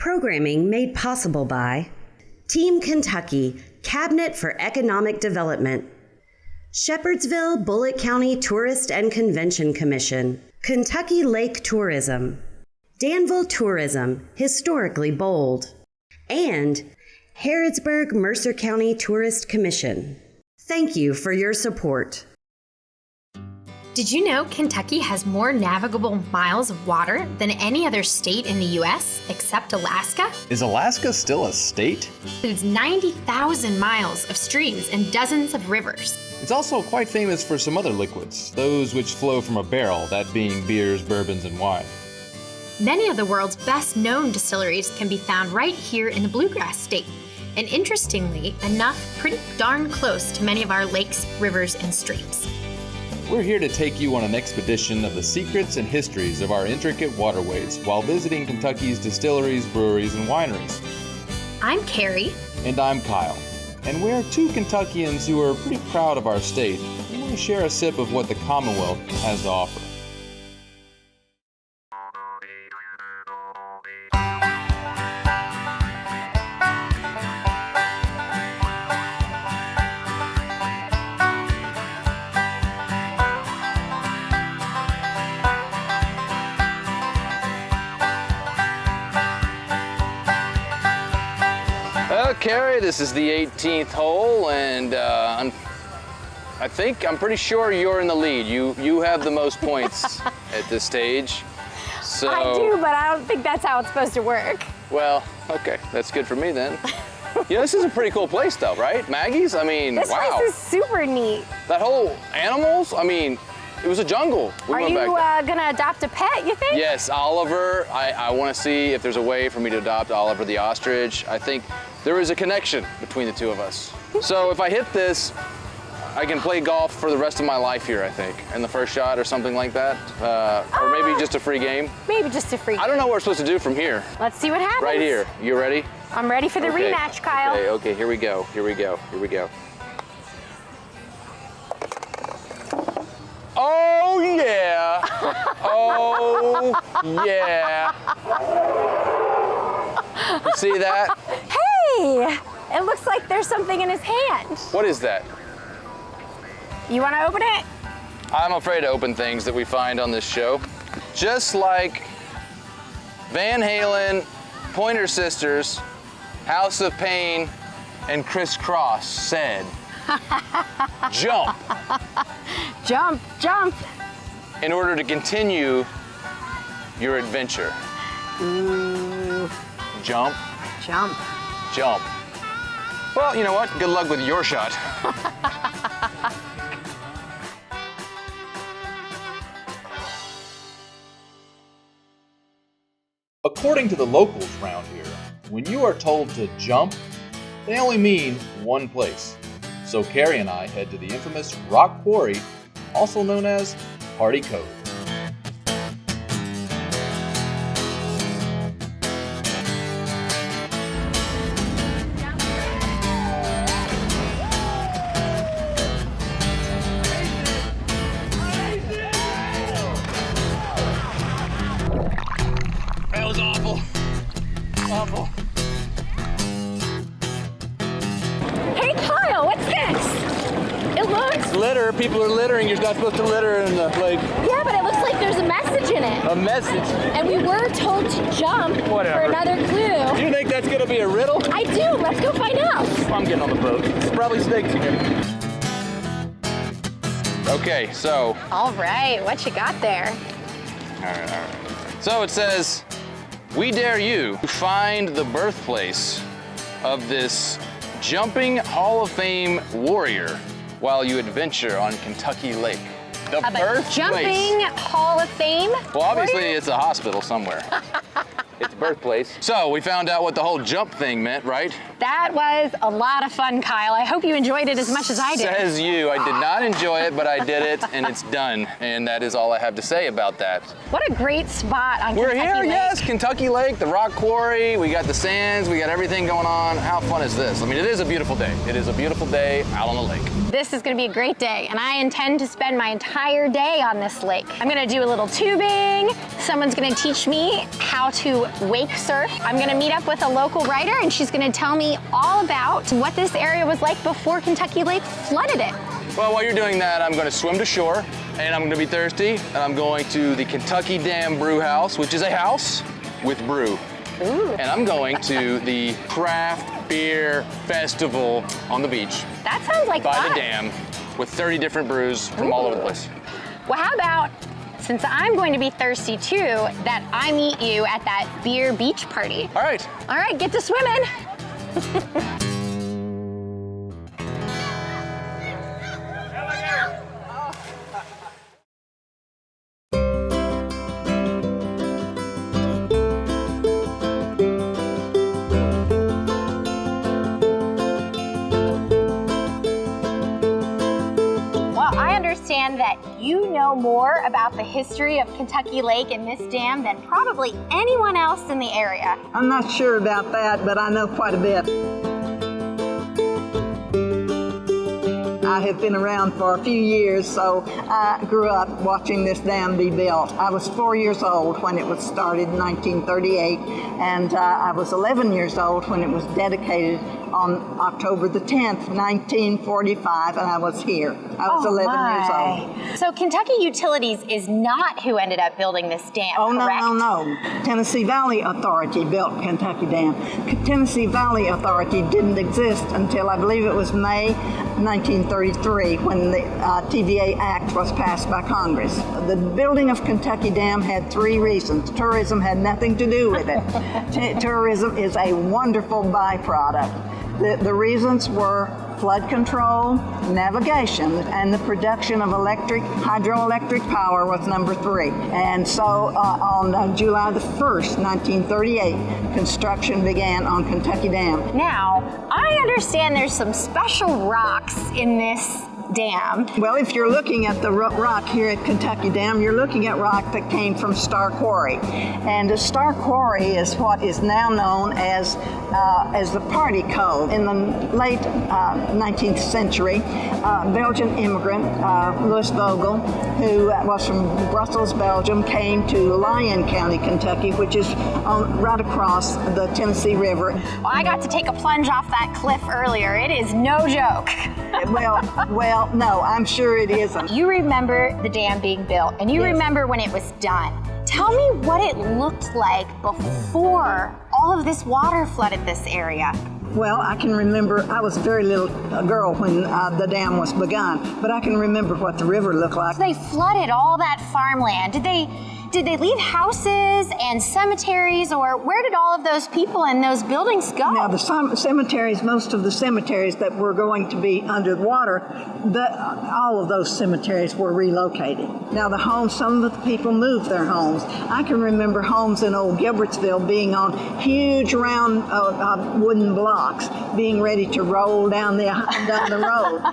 Programming made possible by Team Kentucky, Cabinet for Economic Development, Shepherdsville Bullitt County Tourist and Convention Commission, Kentucky Lake Tourism, Danville Tourism, historically bold, and Harrodsburg Mercer County Tourist Commission. Thank you for your support. Did you know Kentucky has more navigable miles of water than any other state in the U.S. except Alaska? Is Alaska still a state? It includes 90,000 miles of streams and dozens of rivers. It's also quite famous for some other liquids, those which flow from a barrel, that being beers, bourbons, and wine. Many of the world's best-known distilleries can be found right here in the Bluegrass State, and interestingly enough, pretty darn close to many of our lakes, rivers, and streams. We're here to take you on an expedition of the secrets and histories of our intricate waterways while visiting Kentucky's distilleries, breweries, and wineries. I'm Carrie. And I'm Kyle. And we're two Kentuckians who are pretty proud of our state and want to share a sip of what the Commonwealth has to offer. Well, Carrie, this is the 18th hole, and I'm pretty sure you're in the lead. You have the most points at this stage. So I do, but I don't think that's how it's supposed to work. Well, okay, that's good for me then. This is a pretty cool place though, right? Maggie's? I mean, this wow. place is super neat. That whole animals, I mean, it was a jungle. Are you gonna adopt a pet, you think? Yes, Oliver. I want to see if there's a way for me to adopt Oliver the ostrich. I think there is a connection between the two of us. So if I hit this, I can play golf for the rest of my life here, I think, in the first shot or something like that. Or maybe just a free game. Maybe just a free game. I don't know what we're supposed to do from here. Let's see what happens. Right here. You ready? I'm ready for the rematch, Kyle. Okay, here we go. Here we go. Here we go. Oh, yeah. Oh, yeah. You see that? Hey, it looks like there's something in his hand. What is that? You want to open it? I'm afraid to open things that we find on this show. Just like Van Halen, Pointer Sisters, House of Pain, and Criss Cross said, jump. Jump, jump. In order to continue your adventure. Ooh. Jump. Jump. Jump. Well, you know what? Good luck with your shot. According to the locals around here, when you are told to jump, they only mean one place. So Carrie and I head to the infamous rock quarry, also known as Party Cove. That was awful. Awful. Hey, Kyle, what's this? It looks... Litter. People are littering. You're not supposed to litter in the lake. Yeah, but it looks like there's a message in it. A message? And we were told to jump for another clue. Do you think that's going to be a riddle? I do. Let's go find out. I'm getting on the boat. It's probably snakes here. Okay, so... All right, what you got there? All right. So it says, we dare you to find the birthplace of this jumping Hall of Fame warrior while you adventure on Kentucky Lake. The birthplace. Jumping Hall of Fame? Well, obviously it's a hospital somewhere. It's birthplace. So we found out what the whole jump thing meant, right? That was a lot of fun, Kyle. I hope you enjoyed it as much as I did. Says you. I did not enjoy it, but I did it, and it's done. And that is all I have to say about that. What a great spot on We're Kentucky here, Lake. yes, Kentucky Lake, the rock quarry. We got the sands, we got everything going on. How fun is this? I mean, it is a beautiful day. It is a beautiful day out on the lake. This is gonna be a great day, and I intend to spend my entire day on this lake. I'm gonna do a little tubing. Someone's gonna teach me how to wake surf. I'm gonna meet up with a local writer and she's gonna tell me all about what this area was like before Kentucky Lake flooded it. Well, while you're doing that, I'm going to swim to shore, and I'm going to be thirsty, and I'm going to the Kentucky Dam Brew Haus, which is a house with brew. Ooh. And I'm going to the craft beer festival on the beach. That sounds like by fun. the dam with 30 different brews from all over the place. Well, how about, since I'm going to be thirsty too, that I meet you at that beer beach party? All right. All right, get to swimming. That you know more about the history of Kentucky Lake and this dam than probably anyone else in the area. I'm not sure about that, but I know quite a bit. I have been around for a few years, so I grew up watching this dam be built. I was 4 years old when it was started in 1938, and I was 11 years old when it was dedicated on October the 10th, 1945, and I was here. I was 11 years old. So Kentucky Utilities is not who ended up building this dam, correct? No. Tennessee Valley Authority built Kentucky Dam. Tennessee Valley Authority didn't exist until I believe it was May 1933 when the TVA Act was passed by Congress. The building of Kentucky Dam had 3 reasons. Tourism had nothing to do with it. Tourism is a wonderful byproduct. The reasons were flood control, navigation, and the production of hydroelectric power was number 3. And so on July the 1st, 1938, construction began on Kentucky Dam. Now, I understand there's some special rocks in this dam. Well, if you're looking at the rock here at Kentucky Dam, you're looking at rock that came from Star Quarry. And a Star Quarry is what is now known as the Party Cove. In the late 19th century, Belgian immigrant Louis Vogel, who was from Brussels, Belgium, came to Lyon County, Kentucky, which is right across the Tennessee River. Well, I got to take a plunge off that cliff earlier. It is no joke. Well, no, I'm sure it isn't. You remember the dam being built, and you remember when it was done. Tell me what it looked like before all of this water flooded this area. Well, I can remember, I was a very little girl when the dam was begun, but I can remember what the river looked like. So they flooded all that farmland. Did they leave houses and cemeteries, or where did all of those people and those buildings go? Now, the cemeteries, most of the cemeteries that were going to be under the water, all of those cemeteries were relocated. Now, the homes, some of the people moved their homes. I can remember homes in old Gilbertsville being on huge round wooden blocks, being ready to roll down the road.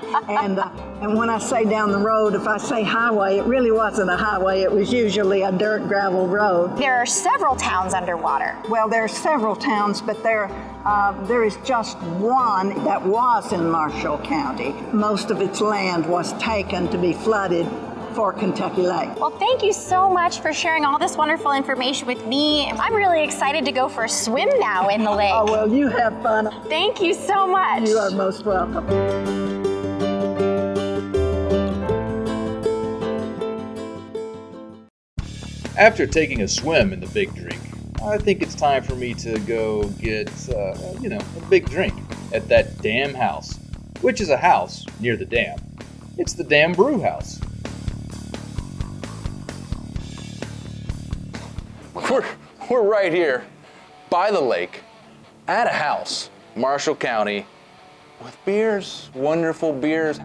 And when I say down the road, if I say highway, it really wasn't a highway. It was usually a dirt gravel road. There are several towns underwater. Well, there are several towns, but there is just one that was in Marshall County. Most of its land was taken to be flooded for Kentucky Lake. Well, thank you so much for sharing all this wonderful information with me. I'm really excited to go for a swim now in the lake. Oh, well, you have fun. Thank you so much. You are most welcome. After taking a swim in the Big Drink, I think it's time for me to go get, a big drink at that Dam House, which is a house near the dam. It's the Dam Brew Haus. We're right here by the lake at a house, Marshall County, with beers, wonderful beers.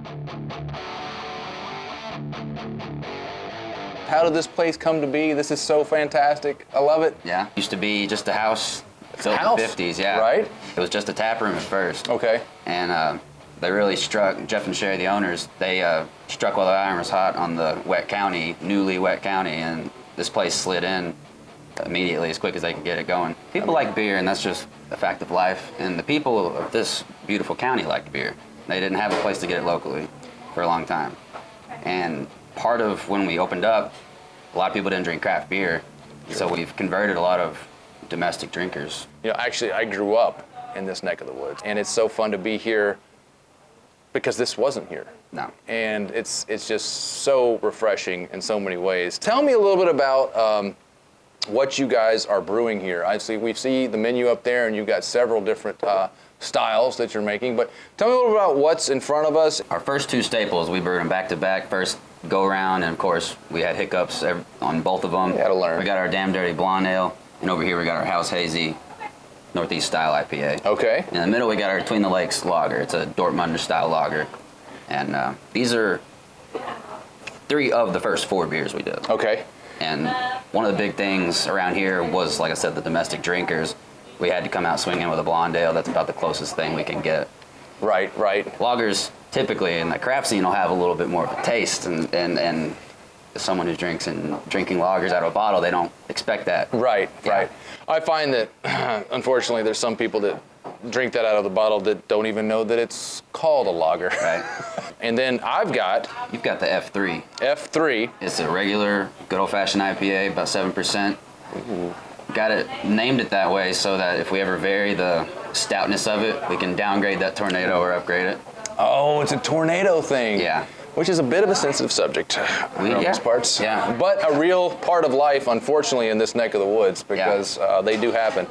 How did this place come to be? This is so fantastic. I love it. Yeah, used to be just a house built in the 50s, yeah. Right? It was just a tap room at first. Okay. And they really struck, Jeff and Sherry, the owners, they struck while the iron was hot on the newly wet county, and this place slid in immediately as quick as they could get it going. People like beer, and that's just a fact of life. And the people of this beautiful county liked beer. They didn't have a place to get it locally for a long time. And part of when we opened up, a lot of people didn't drink craft beer, so we've converted a lot of domestic drinkers. You know, actually, I grew up in this neck of the woods, and it's so fun to be here because this wasn't here. No. And it's just so refreshing in so many ways. Tell me a little bit about what you guys are brewing here. We see the menu up there, and you've got several different styles that you're making, but tell me a little about what's in front of us. Our first two staples, we brewed them back to back. First go around, and of course, we had hiccups on both of them. You had to learn. We got our Damn Dirty Blonde Ale, and over here we got our House Hazy Northeast Style IPA. Okay. In the middle, we got our Between the Lakes Lager. It's a Dortmunder style lager. And these are 3 of the first 4 beers we did. Okay. And one of the big things around here was, like I said, the domestic drinkers. We had to come out swinging with a blonde ale. That's about the closest thing we can get. Right. Lagers typically in the craft scene will have a little bit more of a taste, and someone who drinking lagers out of a bottle, they don't expect that. Right. Yeah. I find that, unfortunately, there's some people that drink that out of the bottle that don't even know that it's called a lager. Right. And then You've got the F3. F3. It's a regular, good old-fashioned IPA, about 7%. Ooh. Got it, named it that way so that if we ever vary the stoutness of it, we can downgrade that tornado or upgrade it. Oh, it's a tornado thing. Yeah. Which is a bit of a sensitive subject around these parts. Yeah. But a real part of life, unfortunately, in this neck of the woods, because they do happen.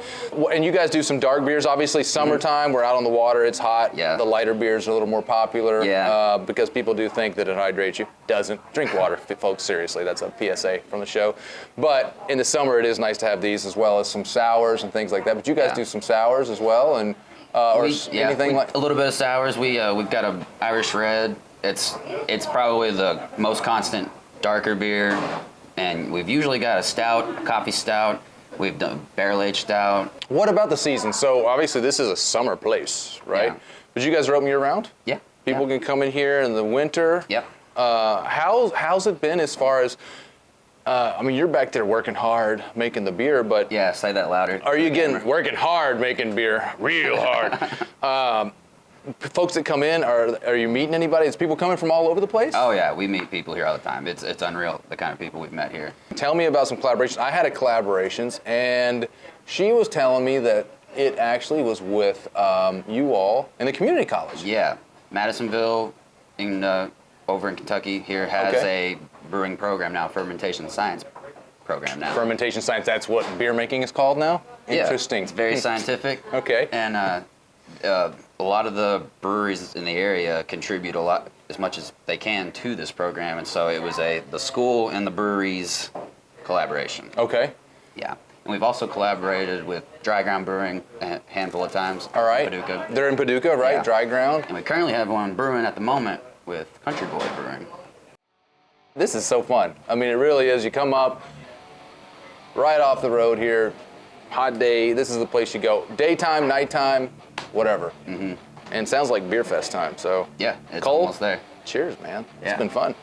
And you guys do some dark beers, obviously. Summertime, we're out on the water, it's hot. Yeah. The lighter beers are a little more popular. Yeah. Because people do think that it hydrates you. Doesn't. Drink water, folks, seriously. That's a PSA from the show. But in the summer, it is nice to have these, as well as some sours and things like that. But you guys do some sours as well, and anything like a little bit of sours. We've got a Irish Red. It's probably the most constant darker beer, and we've usually got a stout, a coffee stout. We've done barrel-aged stout. What about the season? So obviously this is a summer place, right? Yeah. But you guys are open year-round? Yeah. People can come in here in the winter. Yep. How's it been as far as? You're back there working hard making the beer, but yeah, say that louder. Are you getting working hard making beer, real hard? Folks that come in, are you meeting anybody? Is people coming from all over the place? Oh yeah, we meet people here all the time. It's unreal the kind of people we've met here. Tell me about some collaborations. I had a collaborations, and she was telling me that it actually was with you all in the community college. Yeah, Madisonville, over in Kentucky here has a brewing program now, fermentation science program now. Fermentation science, that's what beer making is called now? Interesting. Yeah, it's very scientific. Okay. And a lot of the breweries in the area contribute a lot, as much as they can, to this program, and so it was the school and the breweries collaboration. Okay. Yeah. And we've also collaborated with Dry Ground Brewing a handful of times. All right. In Paducah. They're in Paducah, right? Yeah. Dry Ground. And we currently have one brewing at the moment with Country Boy Brewing. This is so fun. I mean, it really is. You come up right off the road here, hot day. This is the place you go. Daytime, nighttime, whatever. Mm-hmm. And it sounds like beer fest time. So yeah, it's Cole, almost there. Cheers, man. Yeah. It's been fun.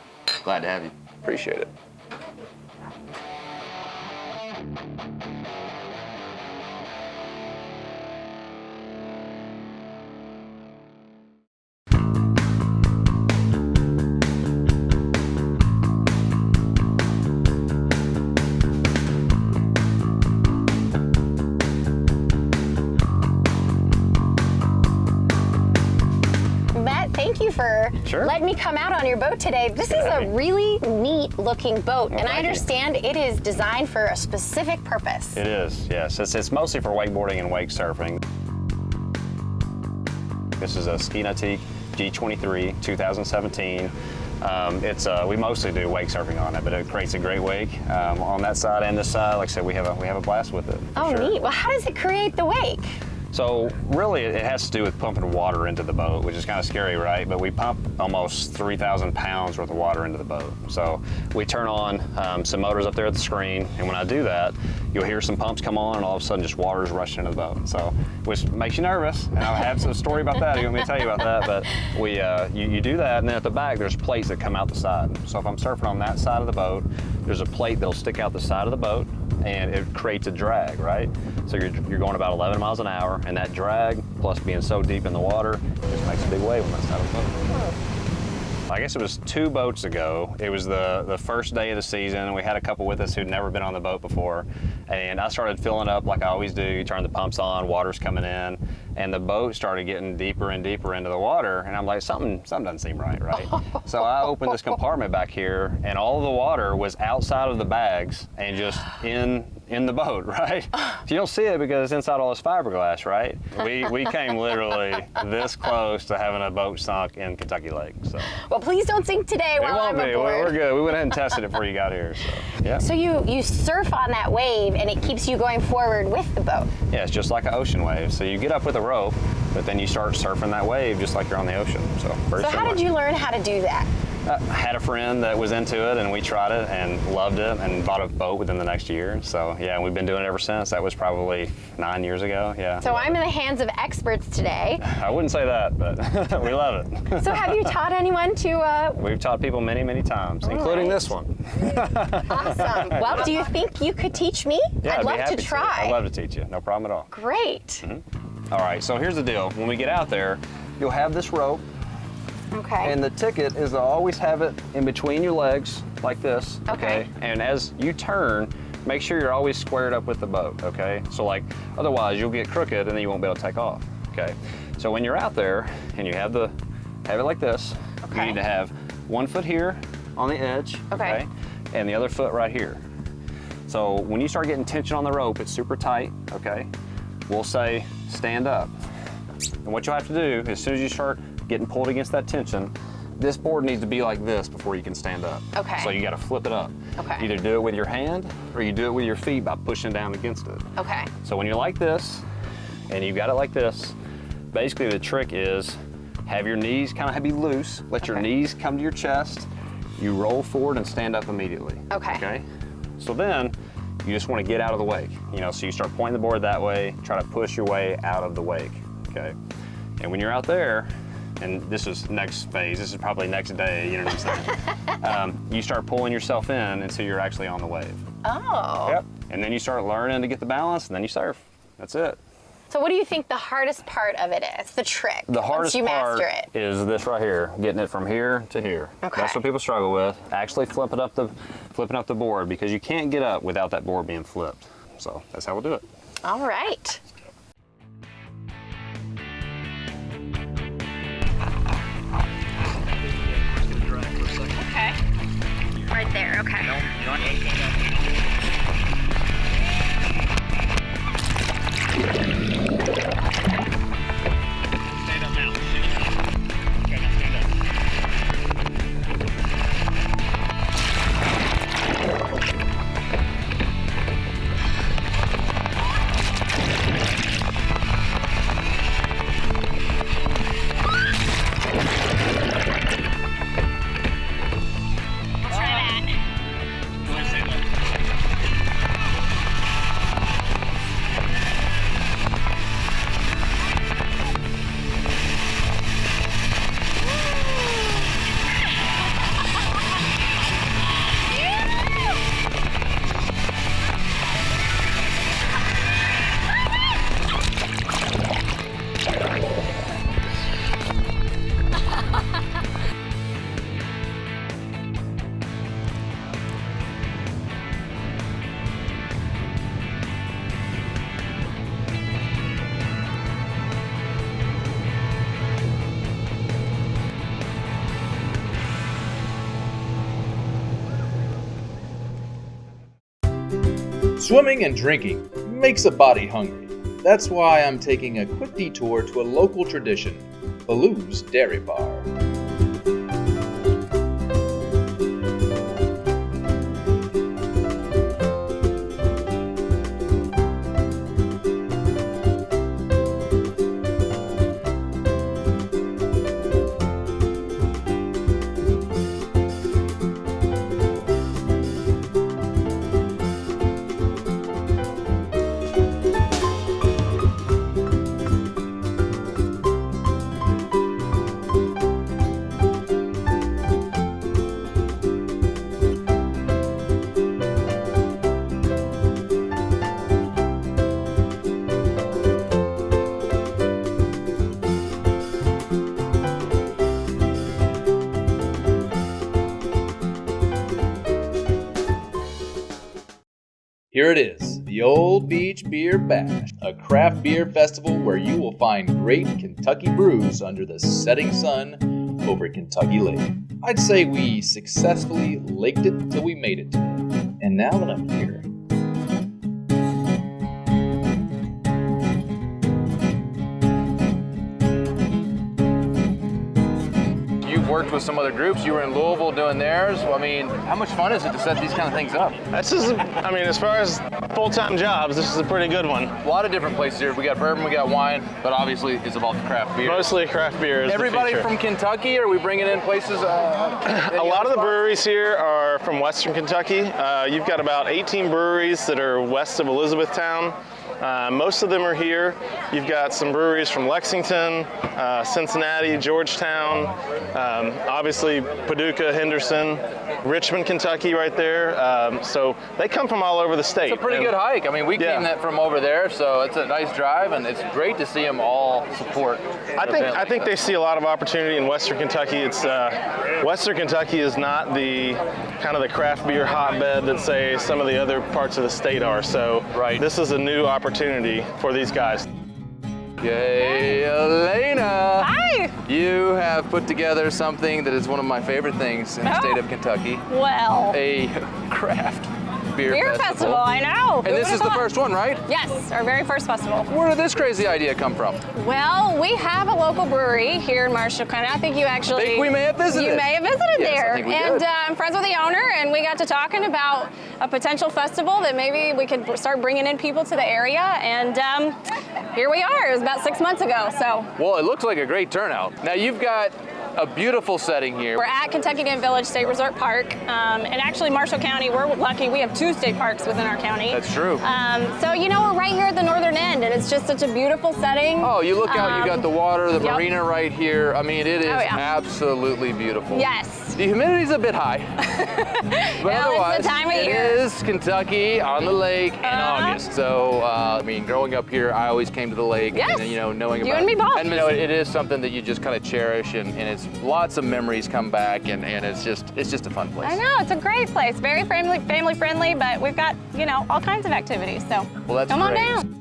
Glad to have you. Appreciate it. Thank you for letting me come out on your boat today. This is a really neat looking boat, and I understand it is designed for a specific purpose. It is, yes. It's mostly for wakeboarding and wake surfing. This is a Ski Nautique G23 2017. We mostly do wake surfing on it, but it creates a great wake on that side and this side. Like I said, we have a blast with it. Oh, neat. Well, how does it create the wake? So really, it has to do with pumping water into the boat, which is kind of scary, right? But we pump almost 3,000 pounds worth of water into the boat. So we turn on some motors up there at the screen, and when I do that, you'll hear some pumps come on, and all of a sudden just water's rushing into the boat. So, which makes you nervous, and I have a story about that. You want me to tell you about that? But you do that, and then at the back, there's plates that come out the side. So if I'm surfing on that side of the boat, there's a plate that'll stick out the side of the boat, and it creates a drag, right? So you're going about 11 miles an hour, and that drag, plus being so deep in the water, just makes a big wave on that side of the boat. I guess it was 2 boats ago. It was the first day of the season, and we had a couple with us who'd never been on the boat before. And I started filling up like I always do. You turn the pumps on, water's coming in, and the boat started getting deeper and deeper into the water. And I'm like, something doesn't seem right? So I opened this compartment back here, and all the water was outside of the bags and just in the boat, right? You don't see it because it's inside all this fiberglass, right? We came literally this close to having a boat sunk in Kentucky Lake. So. Well, please don't sink today while I'm aboard. We're good. We went ahead and tested it before you got here. So, yeah. So you surf on that wave and it keeps you going forward with the boat. Yeah, it's just like an ocean wave. So you get up with a rope, but then you start surfing that wave just like you're on the ocean. So how did you learn how to do that? I had a friend that was into it, and we tried it and loved it and bought a boat within the next year. So yeah, we've been doing it ever since. That was probably 9 years ago, yeah. So I'm in the hands of experts today. I wouldn't say that, but we love it. So have you taught anyone to? We've taught people many, many times, including this one. Awesome. Well, do you think you could teach me? Yeah, I'd love to try. I'd love to teach you, no problem at all. Great. Mm-hmm. All right, so here's the deal. When we get out there, you'll have this rope. Okay. And the ticket is to always have it in between your legs, like this, okay? And as you turn, make sure you're always squared up with the boat, okay? So like, otherwise you'll get crooked and then you won't be able to take off, okay? So when you're out there and you have it like this, you need to have 1 foot here on the edge, okay? And the other foot right here. So when you start getting tension on the rope, it's super tight, okay? We'll say, stand up. And what you'll have to do, as soon as you start getting pulled against that tension, this board needs to be like this before you can stand up. Okay. So you gotta flip it up. Okay. Either do it with your hand or you do it with your feet by pushing down against it. Okay. So when you're like this, and you've got it like this, basically the trick is have your knees kind of be loose, let your knees come to your chest, you roll forward and stand up immediately. Okay. So then, you just wanna get out of the wake. So you start pointing the board that way, try to push your way out of the wake, okay? And when you're out there, and this is next phase, this is probably next day, you know what I'm saying? You start pulling yourself in until you're actually on the wave. Oh. Yep. And then you start learning to get the balance, and then you surf. That's it. So what do you think the hardest part of it is? The trick. The hardest once you part master it. is this right here, getting it from here to here. Okay. That's what people struggle with. Actually flipping up the board, because you can't get up without that board being flipped. So that's how we'll do it. All right. Okay. Right there, okay. No, you want 18. Stand up now. Okay, now stand up. Swimming and drinking makes a body hungry. That's why I'm taking a quick detour to a local tradition, Belew's Dairy Bar. Here it is, the Old Beach Beer Bash, a craft beer festival where you will find great Kentucky brews under the setting sun over Kentucky Lake. I'd say we successfully laked it till we made it. And now that I'm here, Worked with some other groups. You were in Louisville doing theirs. I mean, how much fun is it to set these kind of things up? This is, I mean, as far as full-time jobs, this is a pretty good one. A lot of different places here. We got bourbon, we got wine, but obviously it's about the craft beer. Mostly craft beer is Everybody the feature. from Kentucky, or are we bringing in places? A lot of the breweries here are from Western Kentucky. You've got about 18 breweries that are west of Elizabethtown. Most of them are here. You've got some breweries from Lexington, Cincinnati, Georgetown, obviously Paducah, Henderson, Richmond, Kentucky right there. So they come from all over the state. It's a pretty good hike. I mean, we came from over there, so it's a nice drive, and it's great to see them all support. I think they see a lot of opportunity in Western Kentucky. It's Western Kentucky is not the kind of the craft beer hotbed that say some of the other parts of the state are. So this is a new opportunity for these guys. Hey, Elena. Hi. You have put together something that is one of my favorite things in the state of Kentucky. Well. A craft beer festival, I know. And this is the first one, right? Yes, our very first festival. Where did this crazy idea come from? Well, we have a local brewery here in Marshall County. I think you actually... I think we may have visited. You may have visited there. I think we and did. I'm friends with the owner, and we got to talking about a potential festival that maybe we could start bringing in people to the area. And here we are. It was about 6 months ago, so... Well, it looks like a great turnout. Now, you've got a beautiful setting here. We're at Kentucky Dam Village State Resort Park, and actually Marshall County, we're lucky, we have 2 state parks within our county. That's true. So, you know, we're right here at the northern end, and it's just such a beautiful setting. Oh, you look out, you got the water, the Yep. marina right here. I mean, it is absolutely beautiful. Yes. The humidity's a bit high. But otherwise, it's the time of it year. is Kentucky on the lake in August. So, I mean, growing up here, I always came to the lake. Yes. And, you know, knowing You about and me both. And, you know, it is something that you just kind of cherish, and it's lots of memories come back, and it's just a fun place. I know, it's a great place. Very family friendly, but we've got, you know, all kinds of activities. So Well, that's come on great. down.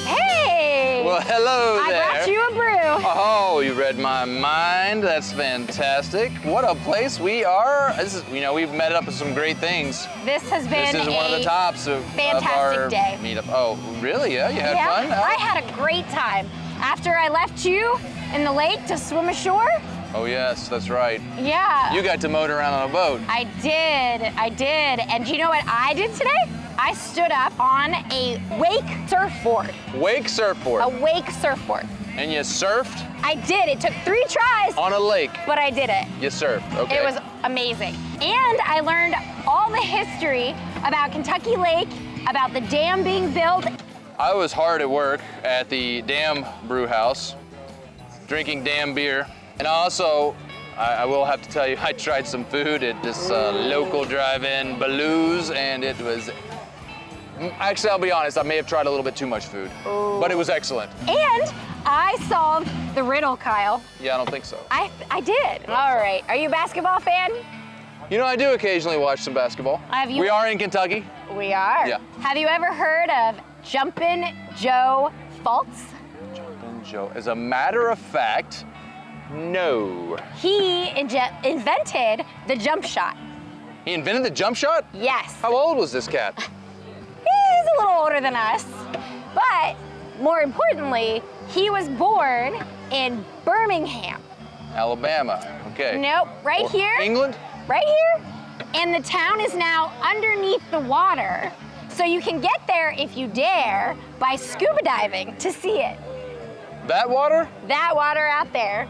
Hey! Well, hello there. I brought you a brew. Oh, you read my mind. That's fantastic. What a place we are. This is, you know, we've met up with some great things. This has been This is one of the tops of fantastic our day. meetup. Oh, really? Yeah, you had fun? I had a great time. After I left you in the lake to swim ashore. Oh, yes, that's right. Yeah. You got to motor around on a boat. I did. And do you know what I did today? I stood up on a wake surfboard. Wake surfboard. A wake surfboard. And you surfed? I did. It took 3 tries. On a lake. But I did it. You surfed, okay. It was amazing. And I learned all the history about Kentucky Lake, about the dam being built. I was hard at work at the Dam Brew Haus, drinking dam beer. And also, I will have to tell you, I tried some food at this local drive-in, Belew's, and it was, actually, I'll be honest, I may have tried a little bit too much food, but it was excellent. And I solved the riddle, Kyle. Yeah, I don't think so. I did. All right. Are you a basketball fan? You know, I do occasionally watch some basketball. We are in Kentucky. We are. Yeah. Have you ever heard of Jumpin' Joe Fultz? Jumpin' Joe. As a matter of fact, no. He invented the jump shot. He invented the jump shot? Yes. How old was this cat? He's a little older than us, but more importantly, he was born in Birmingham. Alabama, okay. Nope, right here. England? Right here. And the town is now underneath the water. So you can get there if you dare by scuba diving to see it. That water? That water out there.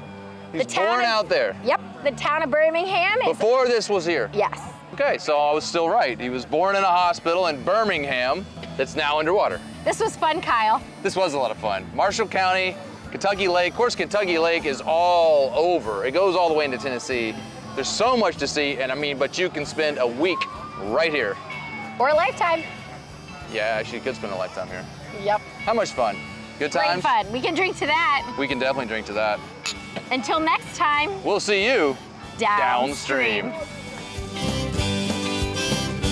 He's born out there? Yep, the town of Birmingham is... Before this was here? Yes. Okay, so I was still right. He was born in a hospital in Birmingham that's now underwater. This was fun, Kyle. This was a lot of fun. Marshall County, Kentucky Lake. Of course, Kentucky Lake is all over. It goes all the way into Tennessee. There's so much to see, and I mean, but you can spend a week right here. Or a lifetime. Yeah, actually, you could spend a lifetime here. Yep. How much fun? Good times? Great fun. We can drink to that. We can definitely drink to that. Until next time, We'll see you downstream. downstream.